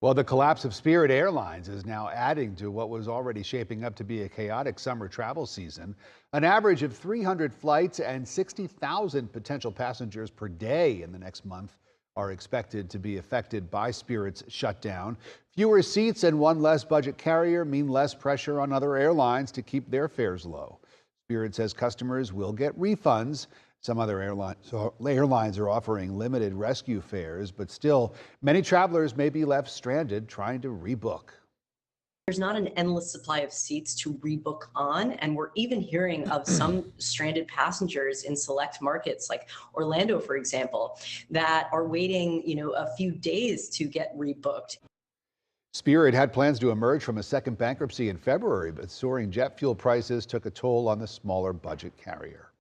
Well, the collapse of Spirit Airlines is now adding to what was already shaping up to be a chaotic summer travel season. An average of 300 flights and 60,000 potential passengers per day in the next month are expected to be affected by Spirit's shutdown. Fewer seats and one less budget carrier mean less pressure on other airlines to keep their fares low. Spirit says customers will get refunds. Some other airlines are offering limited rescue fares, but still, many travelers may be left stranded trying to rebook. There's not an endless supply of seats to rebook on, and we're even hearing of some stranded passengers in select markets like Orlando, for example, that are waiting, a few days to get rebooked. Spirit had plans to emerge from a second bankruptcy in February, but soaring jet fuel prices took a toll on the smaller budget carrier.